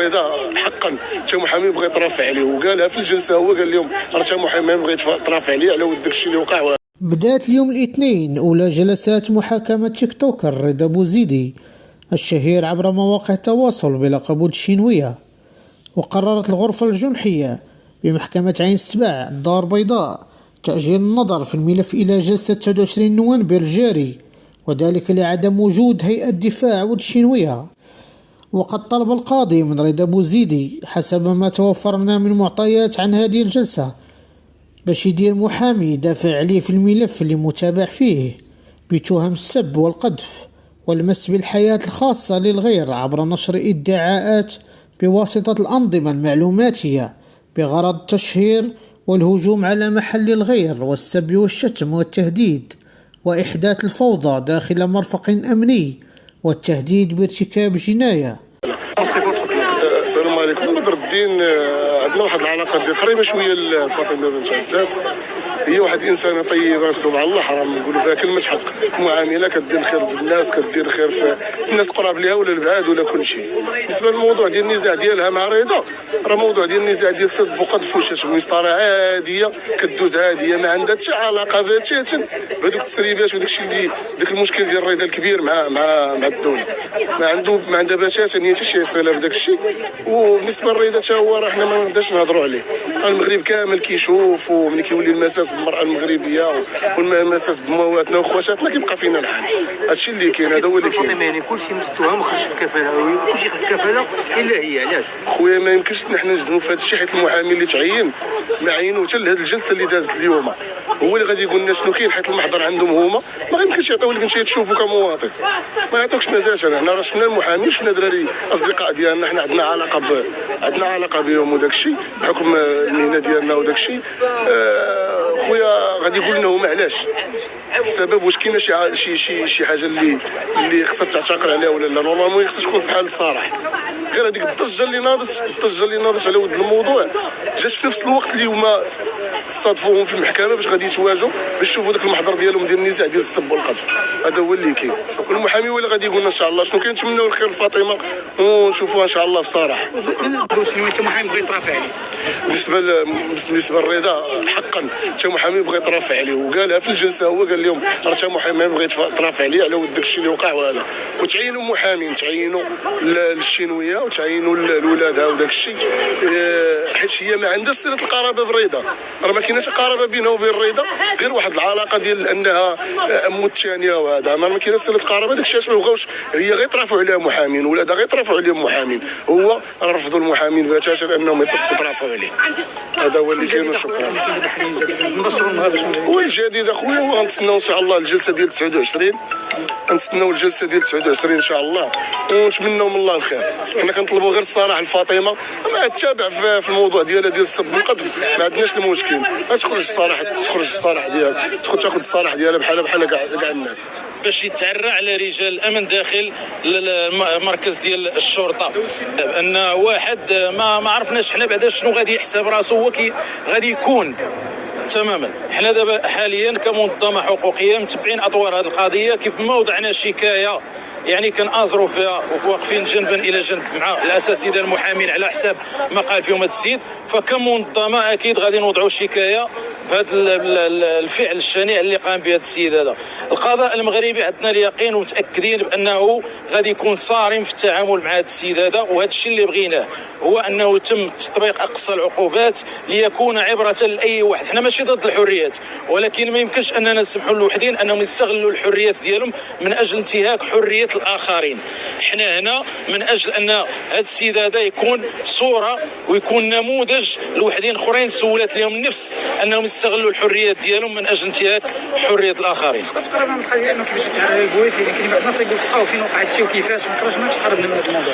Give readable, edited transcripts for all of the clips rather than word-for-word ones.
رضا حقا حتى محامي بغى يترافع عليه وقالها في الجلسه، هو قال لهم راه حتى محامي بغى يترافع عليه على ود داكشي اللي وقع. بدات اليوم الاثنين أولى جلسات محاكمة تيك توكر رضا بوزيدي الشهير عبر مواقع التواصل بلقب الشينوية. وقررت الغرفة الجنحية بمحكمة عين السباع الدار البيضاء تأجيل النظر في الملف إلى جلسة 29 نوفمبر الجاري، وذلك لعدم وجود هيئة دفاع ود الشينوية. وقد طلب القاضي من رضا بوزيدي حسب ما توفرنا من معطيات عن هذه الجلسة باش يدير محامي يدافع عليه في الملف اللي متابع فيه بتهم السب والقذف والمس بالحياة الخاصة للغير عبر نشر ادعاءات بواسطة الأنظمة المعلوماتية بغرض التشهير والهجوم على محل الغير والسب والشتم والتهديد وإحداث الفوضى داخل مرفق أمني والتهديد بارتكاب جناية. السلام عليكم. بدر الدين، عندنا واحد العلاقه قريبه شويه لفاطمه بنت عباس. هي واحد انسانه طيبه نكذب على الله حرام نقولوا فيها كلمه حق، معامله كدير خير في الناس، كدير خير في الناس القراب ليها ولا البعاد ولا كل شيء. بالنسبه للموضوع ديال النزاع ديالها مع رضا، راه موضوع ديال النزاع ديال سب وقذف وشتم مسطره عاديه كدوز عاديه، ما عندها حتى علاقه بتاتا بهذوك التسريبات وداك الشيء اللي داك المشكل ديال رضا الكبير مع الدوله. ما عندها بتاتا حتى شي صله بداك الشيء. وبالنسبه لرضا حتى هو راه حنا ما نقدرش نهضروا عليه، المغرب كامل كيشوف، وملي كيولي المساس بالمراه المغربيه والمساس بمواتنا وخواتاتنا كيبقى فينا الحال. هادشي اللي كاين، هذا هو اللي كاين. يعني كلشي مستوهم وخرج الكفاله، كلشي خرج الكفاله الا هي. علاش خويا ما يمكنش حنا نجزموا في هذا الشيء، حيت المحامي اللي تعين ما عينوه حتى لهاد الجلسه اللي دازت اليوم، هو اللي غادي يقول لنا شنو كاين، حيت المحضر عندهم هما. ما يمكنش يعطيو لك انت تشوفوا كمواطن، ما يعطوكش مزاج. حنا راه شفنا المحامي، شفنا دراري اصدقاء ديالنا، حنا عندنا علاقه بهم وداك الشيء بحكم المهنه ديالنا وداك الشيء. خويا غادي يقول لنا هما علاش السبب، واش كاينه شي حاجه اللي خصها تعتقل عليها ولا لا. نورمالمون خصها تكون في حال الصراحه. غير هذيك الضجه اللي ناضت على ود الموضوع جات في نفس الوقت اللي هما صادفوهم في المحكمه باش غادي يتواجهوا باش يشوفوا داك المحضر ديالهم ديال النزاع ديال السب والقذف. هذا هو اللي كاين، والمحامي هو اللي غادي يقول لنا ان شاء الله شنو كاين. نتمنوا الخير لفاطمه ونشوفوها ان شاء الله في صراحه. انت محامي بغى يترافع عليه. بالنسبه للرضا حقا حتى محامي بغى يترافع عليه وقالها في الجلسه، هو قال لهم راه حتى محامي بغى يترافع عليه على ود داكشي اللي وقع. وهذا وتعينوا محامين، تعينوا للشينويه وتعينوا لولادها وداك الشيء، حيت هي ما عندها صله القرابه بالرضا. راه ما كايناش قرابه بينها وبين الرضا، غير واحد العلاقه ديال انها ام الثانيه، وهذا ما كايناش صله قرابه. داك الشيء ما بغاوش، هي غيترافعوا عليها محامين، ولادها غيترافعوا عليهم محامين، هو رفضوا المحامين بتاتا انهم يترافعوا عليه. هذا هو اللي كاين. وشكرا. والجديد اخويا هو غنتسناو ان شاء الله الجلسه ديال 29، غنتسناو الجلسه ديال 29 ان شاء الله، ونتمناو من الله الخير. حنا كنطلبوا غير الصراحه لفاطمه، ما تتابع في الموضوع ديالها ديال السب والقذف، ما عندناش المشكل. تخرج الصراحه ديالها، تاخذ الصراحه ديالها بحال كاع الناس، باش يتعرى على رجال الامن داخل المركز ديال الشرطه. ان واحد ما عرفناش حنا بعدا شنو غادي يحسب راسو هو غادي يكون تماما. حنا دابا حاليا كمنظمه حقوقيه متبعين اطوار هذه القضيه، كيف ما وضعنا شكايه يعني كنآزروا فيها واقفين جنبا الى جنب مع الاساتذه المحامين على حساب ما قال فيهم هذا السيد. فكمنظمه اكيد غادي نوضعوا شكايه بهذا الفعل الشنيع اللي قام به هذا السيد. هذا القضاء المغربي عندنا اليقين ومتاكدين بانه غادي يكون صارم في التعامل مع هذا السيد هذا، وهذا الشيء اللي بغيناه هو انه يتم تطبيق اقصى العقوبات ليكون عبره لاي واحد. حنا ماشي ضد الحريات، ولكن ما يمكنش اننا نسمحوا للوحدين انهم يستغلوا الحريات ديالهم من اجل انتهاك حريه الاخرين. حنا هنا من اجل ان هذا السيد هذا يكون صوره ويكون نموذج لوحدين اخرين سولات لهم النفس انهم يستغلوا الحريات ديالهم من اجل انتهاك حريه الاخرين. كتقرب من القضيه انه كيفاش تعرف البويت، لكن بعض الناس يقول فين وقع الشيء وكيفاش ما تقرب من هذا الموضوع.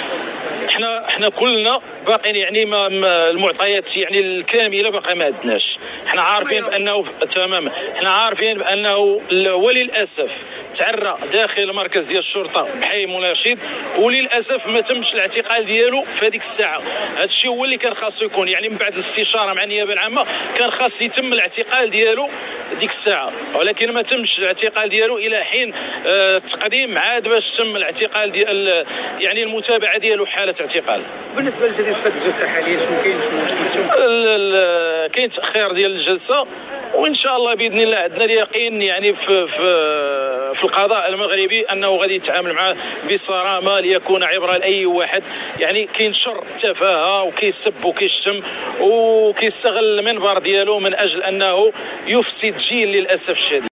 احنا كلنا باقيين يعني ما المعطيات يعني الكامله باقي ما عندناش. احنا عارفين بانه تماما، احنا عارفين بانه وللاسف تعرى داخل المركز ديال الشرطه بحي مناشد، وللاسف ما تمش الاعتقال ديالو في هذيك الساعه. هذا الشيء هو اللي كان خاصو يكون، يعني من بعد الاستشاره مع النيابه العامه كان خاص يتم الاعتقال ديالو ديك الساعه، ولكن ما تمش الاعتقال ديالو الى حين التقديم عاد باش تم الاعتقال ديال يعني المتابعه ديالو حاله اعتقال. بالنسبه للجديد في هذه الجلسه حاليا شنو كاين كاين تاخير ديال الجلسه، وان شاء الله باذن الله عندنا اليقين يعني في القضاء المغربي انه غادي يتعامل معه بصرامه ليكون عبره لاي واحد يعني كينشر تفاهه وكيسب وكيشتم وكيستغل المنبر ديالو من اجل انه يفسد جيل للاسف الشديد.